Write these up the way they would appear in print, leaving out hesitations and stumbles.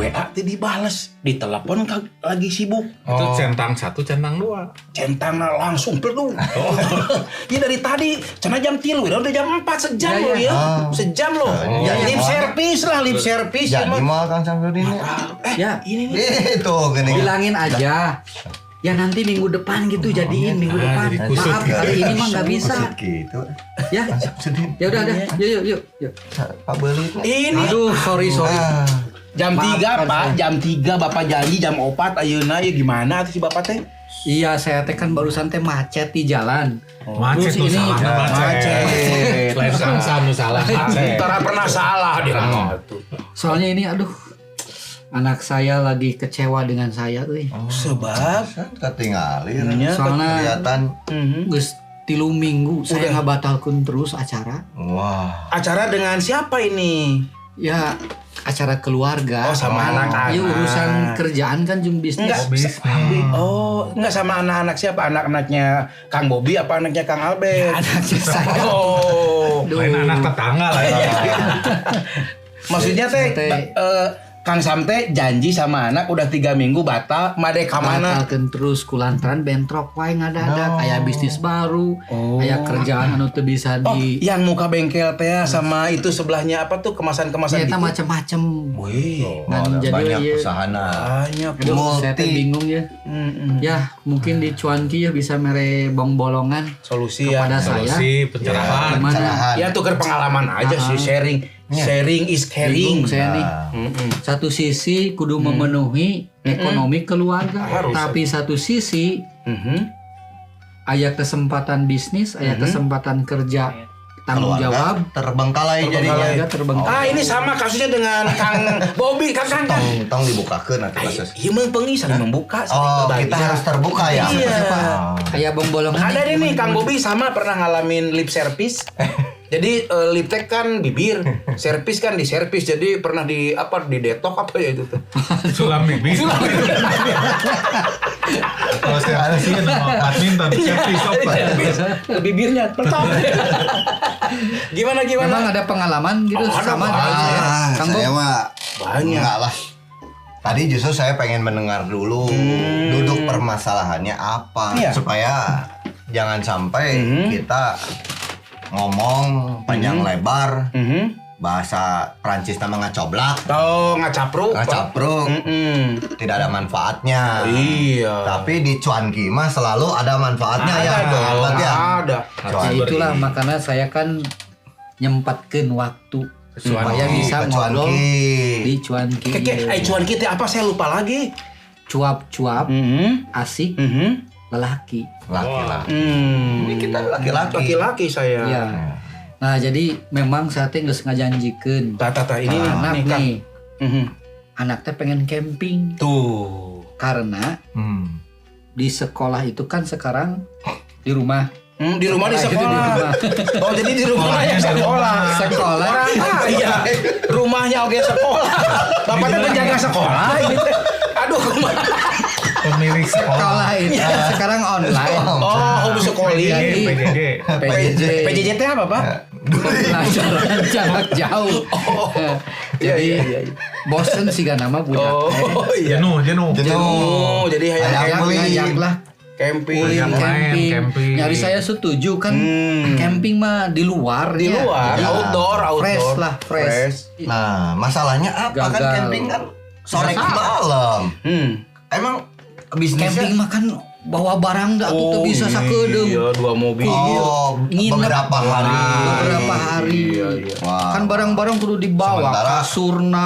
WA teh dibales, ditelepon lagi sibuk. Itu centang 1, centang 2. Centang langsung peluh. Ya dari tadi, cenah jam 3, udah jam 4 sejam loh ya. Sejam loh. Lip service lah, lip service. Jadi mah Kang Samsudin Ya, ini nih. Itu gini. bilangin aja. Ya nanti minggu depan gitu jadiin minggu depan. jadi kusut Maaf gitu. hari ini mah nggak bisa. Gitu. Ya, ya udah. Yuk. Pak Beli. Ini. Aduh, sorry. Jam 3 Maafkan Pak, saya. jam 3 Bapak janji jam 4 ayeuna ya gimana tuh si Bapak teh? Iya, saya teh kan barusan teh macet di jalan. Macet Terus tuh ini salah macet. Lain sansan nu salah macet. Tara pernah salah dia kan. Soalnya ini aduh anak saya lagi kecewa dengan saya euy. Sebab ketinggalan. Soalnya Kelihatan. geus 3 minggu saya ngabatalkeun terus acara. Wah. acara dengan siapa ini? Ya acara keluarga. Oh, sama anak-anak. Ya urusan kerjaan kan jeung bisnis. Enggak sama anak-anak siapa? Anak-anaknya Kang Bobi apa anaknya Kang Albert? Anaknya saya. Oh. Lain anak tetangga lah ya. Maksudnya teh Santai. Kang Samte janji sama anak udah 3 minggu batal, made ka mana? Batalkeun terus kulantaran bentrok wae ngadadak aya bisnis baru, aya kerjaan anu teu bisa di Yang muka bengkel teh sama itu sebelahnya apa tuh kemasan-kemasan eta gitu. macem-macem. Wih, Dan jadi banyak ieu usahana. banyak. aduh, saya teh bingung ya. Ya, mungkin di cuanki ya bisa mere bong bolongan Solusi ya. kepada saya. Solusi pencerahan. Gimana? Ya tuker pengalaman aja sih, sharing. Sharing is caring. Bingung saya nih. Satu sisi kudu memenuhi ekonomi keluarga, Harus. tapi satu sisi Mhm. aya kesempatan bisnis, aya kesempatan kerja tanggung jawab. Terbengkalai jadinya. Keluarga terbengkalai. Ini sama kasusnya dengan Kang Bobi, Kang. Tong dibukakeun atuh kasus. Iya mempeng saling membuka, Oh, saling kita berbagi. harus terbuka ya. Iya. Aya bong bolongan. Ada nih Kang Bobi sama pernah ngalamin lip service. Jadi lip tech kan bibir, servis kan di servis. Jadi pernah di apa di detok apa ya itu tuh. Sulam bibir. Kalau saya ada sih nama badminton, servis apa? Ke bibirnya petok. Gimana? Memang ada pengalaman gitu Oh, ada sama banyak. dengan saya. Kang Bob. Saya mah Banyak. enggak lah. Tadi justru saya pengen mendengar dulu duduk permasalahannya apa Iya. supaya jangan sampai kita ngomong panjang lebar bahasa Prancis nama ngacoblak, Oh ngacapruk. Tidak tidak ada manfaatnya. Iya. Tapi di cuanki mah selalu ada manfaatnya ya. dong. Ya. Ada. Ya itulah makanya saya kan nyempatkeun waktu supaya bisa ke ngobrol cuanki. di cuanki. Cuan kita apa saya lupa lagi. Cuap-cuap asik lelaki. Laki-laki. Ini kita laki-laki. Laki-laki saya. Ya. Nah, jadi memang saya teh geus ngajanjikeun. Tata ini Anak nih Kang. nih, anak teh pengen camping Tuh. karena di sekolah itu kan sekarang di rumah. Di rumah di Itu di sekolah. rumah. Oh jadi di rumahnya sekolah. Sekolah. Orang kaya. Rumahnya oke sekolah. Bapaknya penjaga sekolah. Gitu. Aduh. Pemilik Sekolah itu sekarang online. Oh, hobi sekoli. Jadi PJJ. PJJ. PJJ teh apa Pak? Pelajaran jarak jauh. Jadi bosen sih kan nama budak. Oh iya. Jenuh. Oh, jadi hayang Ngajak lah camping. camping. camping. Nyari saya setuju kan camping mah di luar. Di ya. luar, Jadi outdoor. Fresh lah, fresh. Nah, masalahnya apa kan Gagal. camping kan sore ke malam. Emang bisnisnya Camping mah kan bawa barang dah tuh bisa sakedeung. Iya, 2 mobil. Nginep beberapa hari. Beberapa hari. Wah. Kan barang-barang kudu dibawa, Sementara- kasurna,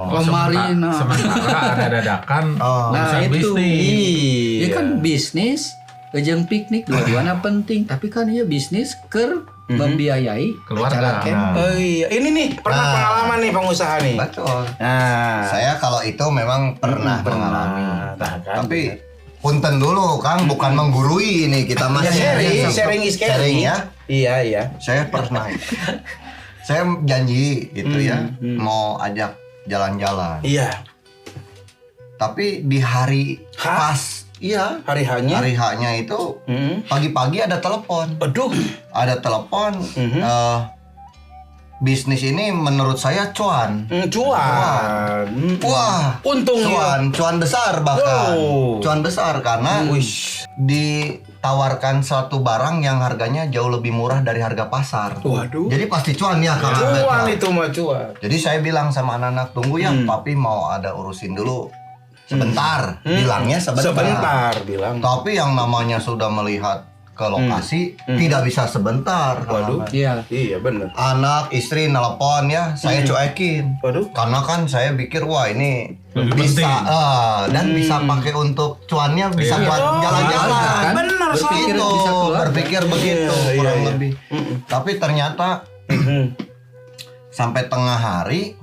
lemarina. Sementara ada dadakan urusan itu. bisnis. Ya kan bisnis, jeung piknik dua-duanya penting, tapi kan iya bisnis keur membiayai Keluarga. acara camping. Oh iya, ini nih pernah pengalaman nih pengusaha nih. Betul. Nah, Saya kalau itu memang pernah mengalami. Nah, kan. Tapi punten dulu Kang, bukan menggurui ini kita Ya, masih sharing is caring. sharing ya. Iya. Saya pernah. Saya janji gitu ya, mau ajak jalan-jalan. Iya. Tapi di hari H? pas, iya, Hari hanya. hari H-nya itu pagi-pagi ada telepon. Aduh. Ada telepon bisnis ini menurut saya cuan. Cuan. Wah, Untung ya. cuan besar bahkan. Oh. Cuan besar karena ditawarkan suatu barang yang harganya jauh lebih murah dari harga pasar. Waduh. Jadi pasti cuan ya Kang Abed. Cuan ya. itu mah cuan. Jadi saya bilang sama anak-anak, tunggu ya, papi mau ada urusin dulu sebentar. Bilangnya sebentar. Sebentar bilang. Tapi yang namanya sudah melihat ke lokasi tidak bisa sebentar. Waduh. Iya. Iya benar. Anak istri nelpon ya, saya cuekin. Waduh. Karena kan saya pikir wah ini Lebih bisa penting. dan bisa pakai untuk cuannya bisa Iya. buat jalan-jalan. kan? Benar Berpikir Gitu, bisa keluar. berpikir begitu Iya, kurang iya. lebih. Tapi ternyata sampai tengah hari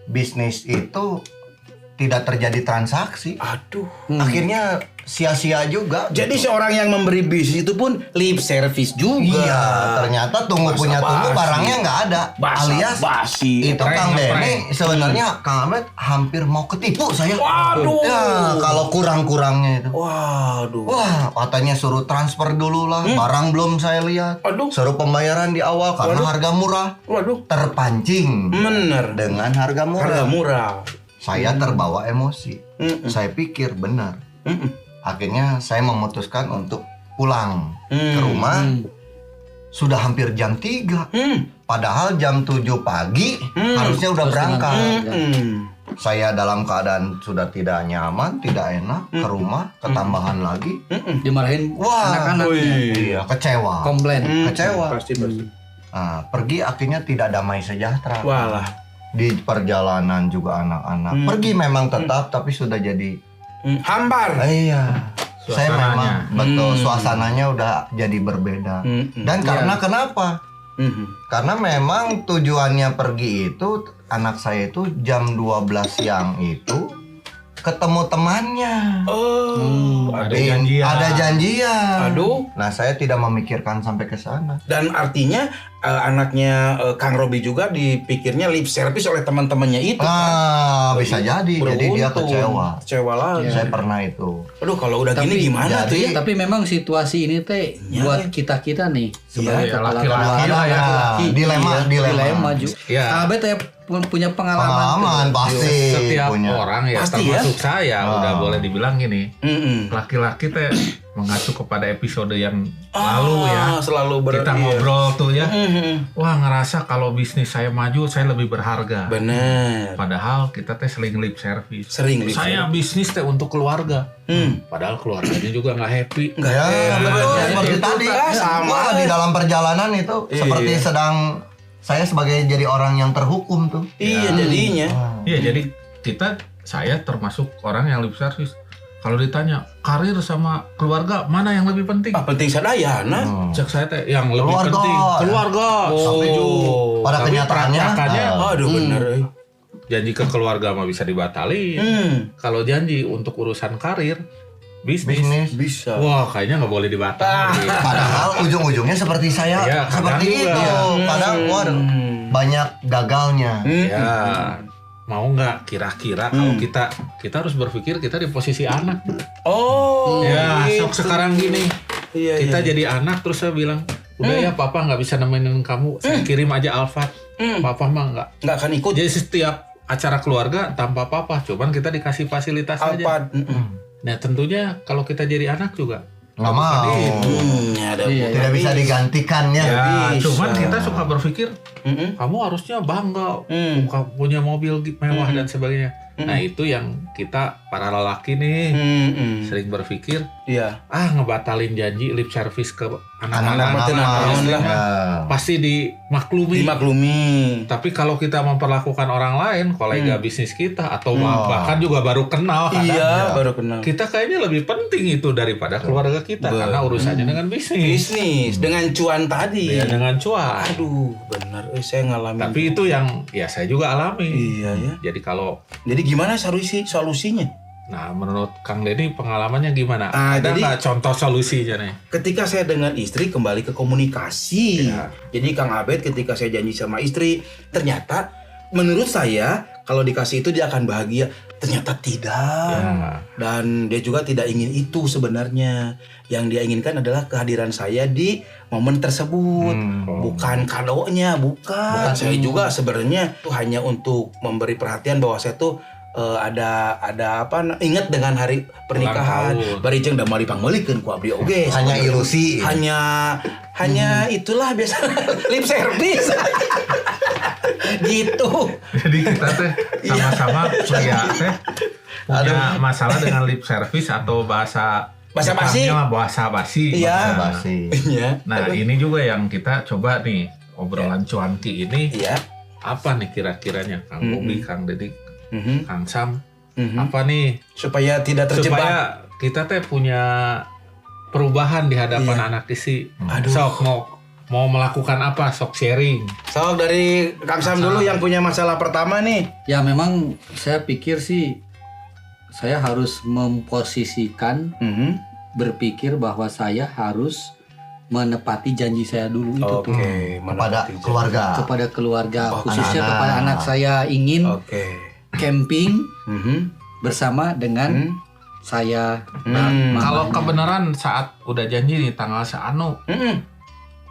bisnis itu tidak terjadi transaksi. Aduh. Akhirnya sia-sia juga. Jadi seorang yang memberi bisnis itu pun lip service juga. Iya, ternyata tunggu punya tunggu Basa-basi. barangnya nggak ada. Alias Basi. itu Kang Ngeprank. Denny sebenarnya Kang Ahmed hampir mau ketipu saya. Waduh. Ya, kalau kurang-kurangnya itu. Waduh. Wah, katanya suruh transfer dulu lah, barang belum saya lihat. Aduh. Suruh pembayaran di awal karena Waduh. harga murah. Waduh. Terpancing Bener. dengan harga murah. Harga murah. Saya terbawa emosi. Saya pikir benar. Akhirnya saya memutuskan untuk pulang ke rumah. Sudah hampir jam 3. Padahal jam 7 pagi harusnya udah berangkat. Saya dalam keadaan sudah tidak nyaman, tidak enak ke rumah, ketambahan lagi. Dimarahin Wah, anak-anaknya. iya, kecewa. Komplain. Kecewa. Pasti pasti. Nah, pergi akhirnya tidak damai sejahtera. Walah. Di perjalanan juga anak-anak. Pergi memang tetap tapi sudah jadi Hambar. iya. Saya Suasananya. memang betul suasananya udah jadi berbeda. Dan karena kenapa? Karena memang tujuannya pergi itu anak saya itu jam 12 siang itu ketemu temannya. Oh. Ada janjian. Ada janjian. Aduh. Nah, saya tidak memikirkan sampai ke sana. Dan artinya anaknya Kang Robi juga dipikirnya lip service oleh teman-temannya itu. Ah, bisa jadi. Jadi dia Beruntung. kecewa. Kecewa lagi. Saya pernah itu. Aduh kalau udah gini gimana tuh ya? Tapi memang situasi ini teh buat kita-kita nih sebagai Iya, kepala laki-laki keluarga, lah ya. laki-laki, Dilema, iya, dilema. juga. Iya. Abet teh punya pengalaman. Pengalaman pasti Setiap punya. orang ya Pasti termasuk saya udah Ah. boleh dibilang gini. Laki-laki teh mengacu kepada episode yang lalu ya. Selalu Kita ngobrol tuh ya. Wah, ngerasa kalau bisnis saya maju saya lebih berharga. Bener. Padahal kita teh sering lip service. Sering lip Saya bisnis teh untuk keluarga. Padahal keluarganya juga nggak happy. Ya, betul. Seperti tadi. sama. Wah, di dalam perjalanan itu seperti sedang saya sebagai jadi orang yang terhukum tuh. Iya jadinya. Iya, jadi saya termasuk orang yang lip service. Kalau ditanya karir sama keluarga mana yang lebih penting? Penting sadayana. Cek saya teh yang lebih Keluarga. penting keluarga. Setuju. Pada Tapi kenyataannya praktekannya, Aduh bener. janji ke keluarga mah bisa dibatalin. Kalau janji untuk urusan karir, bisnis, Bisa. wah kayaknya nggak boleh dibatalin. padahal ujung-ujungnya seperti saya Iya, seperti kadang itu. juga. Kadang waduh, banyak gagalnya. Ya, mau nggak kira-kira kalau kita harus berpikir kita di posisi anak. Oh. Ya, gitu. sok sekarang gini. Iya, Kita iya. jadi anak terus saya bilang, udah ya papa nggak bisa nemenin kamu, saya kirim aja Alfat. Papa mah nggak. Nggak akan ikut. Jadi setiap acara keluarga tanpa papa, cuman kita dikasih fasilitas aja. Alphard. Nah tentunya kalau kita jadi anak juga Nggak mau. Ada. Tidak bisa digantikannya. ya, bisa. cuman kita suka berpikir kamu harusnya bangga punya mobil mewah dan sebagainya. Nah itu yang kita para lelaki nih sering berpikir Iya. ngebatalin janji lip service ke anak-anak Anak-anak tenang lah. ya. pasti dimaklumi. Dimaklumi. Tapi kalau kita memperlakukan orang lain, kolega bisnis kita atau bahkan juga baru kenal, kadang Iya, baru kenal. kita kayaknya lebih penting itu daripada keluarga kita karena urusannya dengan bisnis. Bisnis dengan cuan tadi. Ya, dengan cuan. Aduh, benar. Saya ngalamin. Tapi itu yang ya saya juga alami. Iya ya. Jadi kalau Jadi gimana solusinya? nah menurut Kang Denny pengalamannya gimana? Ah, Ada jadi- nggak contoh solusinya nih? Ketika saya dengan istri kembali ke komunikasi. Ya. Jadi Kang Abed ketika saya janji sama istri, ternyata menurut saya kalau dikasih itu dia akan bahagia. Ternyata tidak. Ya. Dan dia juga tidak ingin itu sebenarnya. Yang dia inginkan adalah kehadiran saya di momen tersebut. Bukan kadonya, bukan. Saya juga sebenarnya itu hanya untuk memberi perhatian bahwa saya tuh ada apa ingat dengan hari pernikahan. Barijeng da mali pangmeulikeun ku abdi oge. Hanya ilusi. Hanya itulah biasa lip service. Gitu. Jadi kita teh sama-sama pria teh punya masalah dengan lip service atau bahasa basi. Bahasa basi. Iya. Basi. Nah, ini juga yang kita coba nih obrolan cuanki ini. Iya. Apa nih kira-kiranya Kang Bobi, Kang Dedik, Kang Sam? Apa nih Supaya tidak terjebak. supaya kita teh punya perubahan di hadapan anak isi. Sok mau melakukan apa? Sok sharing. Sok dari Kang Sam dulu yang punya masalah pertama nih. Ya memang saya pikir sih saya harus memposisikan berpikir bahwa saya harus menepati janji saya dulu itu tuh Kepada keluarga. kepada keluarga khususnya kepada anak saya ingin camping bersama dengan saya. Kalau kebenaran saat udah janji nih tanggal seanu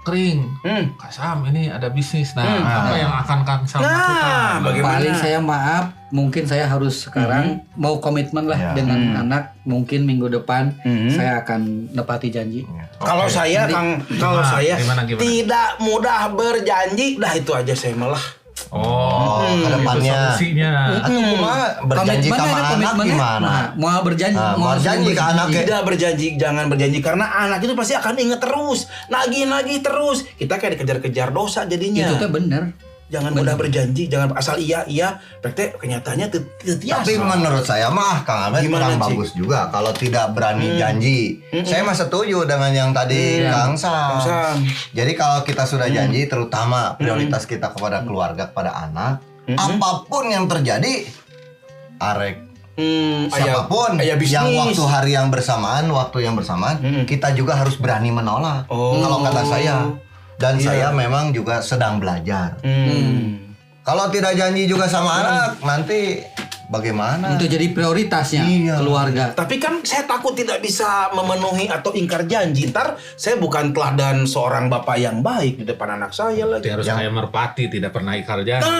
kering, Kak Sam ini ada bisnis. Nah, apa yang akan Kang Sam lakukan? Bagaimana? Paling saya maaf, mungkin saya harus sekarang mau komitmen lah dengan anak. Mungkin minggu depan saya akan nepati janji. Kalau saya Kang, kalau saya gimana? tidak mudah berjanji, dah itu aja saya malah. ke depannya. Itu solusinya. Atau kumaha berjanji Komitmennya sama ada anak komitmennya. gimana? Nah, mau berjanji, mau berjanji ke anak ya. Tidak berjanji, jangan berjanji karena anak itu pasti akan inget terus, nagih terus. Kita kayak dikejar-kejar dosa jadinya. Itu teh bener. Jangan mudah berjanji, jangan asal iya, PT kenyataannya tiasa. Tapi menurut saya mah Kang Abed Gimana, kurang Cik? bagus juga kalau tidak berani janji. Saya mah setuju dengan yang tadi Kang Sam. Jadi kalau kita sudah janji, terutama prioritas kita kepada keluarga, kepada anak, apapun yang terjadi, arek siapapun aya bisnis. yang waktu yang bersamaan, kita juga harus berani menolak. Kalau kata saya. Dan saya memang juga sedang belajar. Kalau tidak janji juga sama anak, nanti bagaimana? Itu jadi prioritasnya keluarga. Tapi kan saya takut tidak bisa memenuhi atau ingkar janji. Ntar saya bukan teladan seorang bapak yang baik di depan anak saya lagi. Harus kayak merpati, tidak pernah ingkar janji.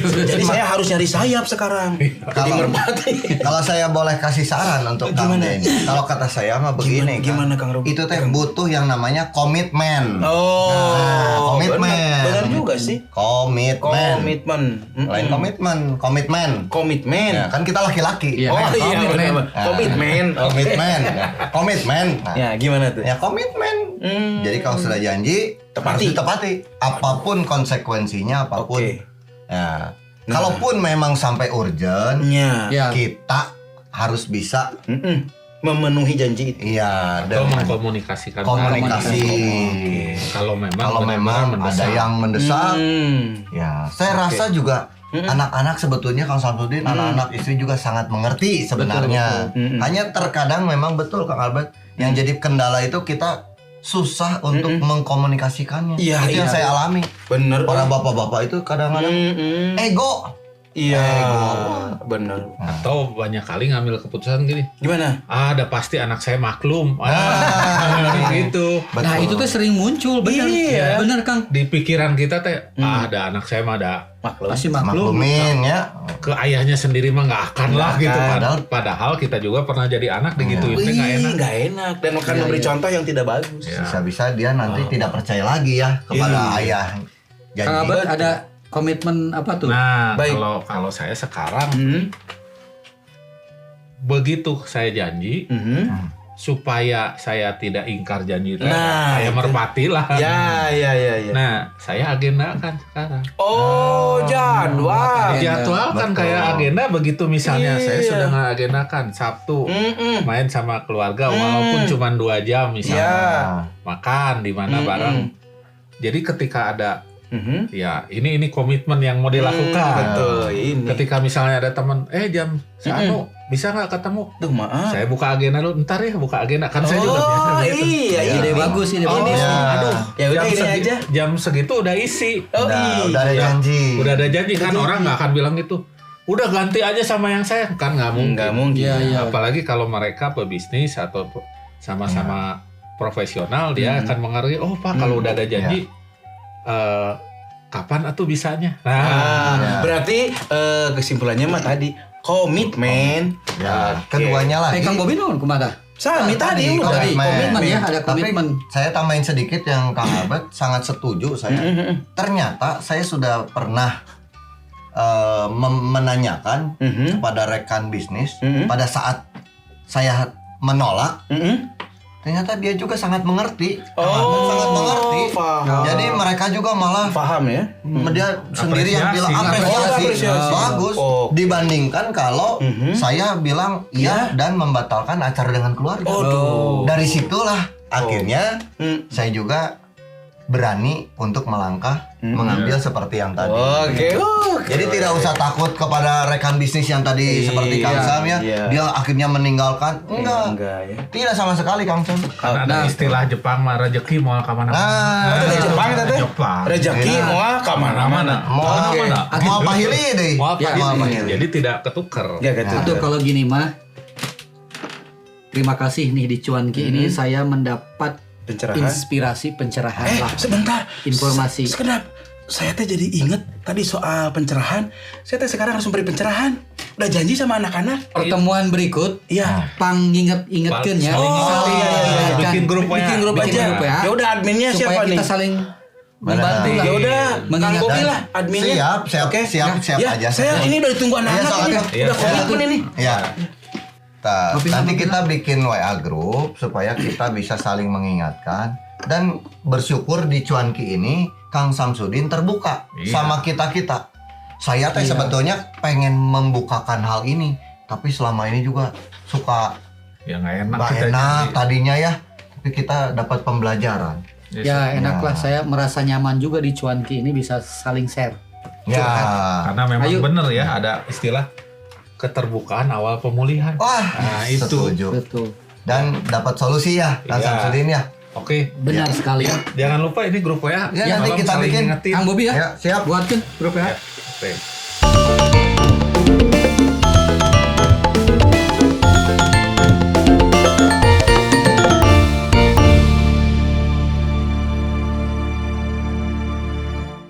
Jadi saya harus nyari sayap sekarang. Jadi merpati. Kalau saya boleh kasih saran untuk Kang Den, kalau kata saya mah begini, Gimana Kang Robi? itu teh butuh yang namanya komitmen. Komitmen. Benar juga sih. Komitmen. Lain komitmen. Ya, kan kita laki-laki. Iya. Benar. Komitmen. Nah, Ya, gimana tuh? ya komitmen. Jadi kalau sudah janji harus ditepati. Apapun konsekuensinya, apapun. Ya. Kalaupun memang sampai urgent, Ya. kita harus bisa memenuhi janji itu. iya Atau dengan mengkomunikasikan. komunikasi. Kalau Kalau memang ada yang mendesak, ya saya rasa juga anak-anak sebetulnya Kang Samsudin, anak-anak istri juga sangat mengerti sebenarnya. Hanya terkadang memang betul Kang Albert yang jadi kendala itu kita susah untuk mengkomunikasikannya. Iya, Itu yang saya alami. Bener. Para bapak-bapak itu kadang-kadang ego. Iya, bener. Atau banyak kali ngambil keputusan gini. Gimana? Ada pasti anak saya maklum. Gitu. Nah, itu tuh sering muncul, bener. Iya. Bener, Kang. Di pikiran kita teh, ada anak saya mah ada. Pasti maklum. Maklumin ya. Ke ayahnya sendiri mah nggak akan lah gitu kan. akan. Padahal kita juga pernah jadi anak digituin teh nggak enak. Nggak enak dan akan memberi contoh yang tidak bagus. Bisa-bisa dia nanti tidak percaya lagi ya kepada ayah. Jadi Kang Abed ada komitmen apa tuh? Nah, Baik. kalau saya sekarang begitu saya janji supaya saya tidak ingkar janji itu, saya merpati lah. Ya. Nah, saya agendakan sekarang. Jadwal. Jadwal kan Betul. kayak agenda begitu misalnya saya sudah ngagendakan Sabtu main sama keluarga walaupun cuma 2 jam misalnya makan di mana bareng. Jadi ketika ada ya ini komitmen yang mau dilakukan. Betul ini. Ketika misalnya ada teman jam seanu bisa nggak ketemu? Duh maaf. Saya buka agenda dulu, ntar ya buka agenda kan saya juga biasa gitu. Iya, Ide bagus, ide bagus. Aduh, Ya udah ini aja. jam segitu udah isi. udah ada janji. Udah ada janji kan orang nggak akan bilang gitu. udah ganti aja sama yang saya, kan nggak mungkin. Nggak mungkin. Iya. Apalagi kalau mereka pebisnis atau sama-sama profesional, dia akan mengerti, oh Pak kalau udah ada janji, kapan atuh bisanya? Berarti kesimpulannya mah tadi komitmen. Ya, keduanya lagi. Kang Bobi naon kumaha? Sami tadi udah komitmen ya, ada komitmen. Tapi saya tambahin sedikit yang Kang Albert sangat setuju saya. Ternyata saya sudah pernah menanyakan kepada rekan bisnis pada saat saya menolak. Ternyata dia juga sangat mengerti, sangat mengerti. Paham. Jadi mereka juga malah paham ya. Dia sendiri yang bilang apresiasi. Bagus dibandingkan kalau saya bilang iya dan membatalkan acara dengan keluarga. Dari situlah akhirnya saya juga berani untuk melangkah mengambil seperti yang tadi. Jadi tidak usah takut kepada rekan bisnis yang tadi seperti Kang Sam ya. Dia akhirnya meninggalkan. Enggak ya. Tidak sama sekali Kang Sam. Ada istilah Jepang mah rezeki mau kemana-mana. Itu Jepang teh. Rezeki mau kemana-mana. Mau pahili deh. Mau jadi tidak ketukar. Aduh kalau gini mah, terima kasih nih di Cuanki ini saya mendapat inspirasi pencerahan lah. Sebentar. Informasi. Sekedap. Saya teh jadi inget tadi soal pencerahan. Saya teh sekarang harus memberi pencerahan. Udah janji sama anak-anak. Pertemuan berikut, iya. Ingetkeun ya. Bikin grup aja. Ya udah adminnya supaya siapa nih? kita saling membantu lah. Ya udah, Kang Bobi lah adminnya. Siap aja. Saya ini udah ditunggu anak-anak ini. Udah komitmen ini. Iya. Nanti kita bikin WA group supaya kita bisa saling mengingatkan dan bersyukur di Cuanki ini Kang Samsudin terbuka sama kita-kita. Saya teh sebetulnya pengen membukakan hal ini, tapi selama ini juga suka ya nggak enak tadinya ya, tapi kita dapat pembelajaran. Ya enak lah, saya merasa nyaman juga di Cuanki ini bisa saling share. Ya, karena memang bener ya ada istilah keterbukaan awal pemulihan. Wah, itu setuju. Betul. Dan dapat solusi ya, Kang Samsudin ya. Oke, benar sekali. Jangan lupa ini grup WA. Ya nanti kita bikin. Kang Bobi ya. Siap. Buatkan grup WA. Oke.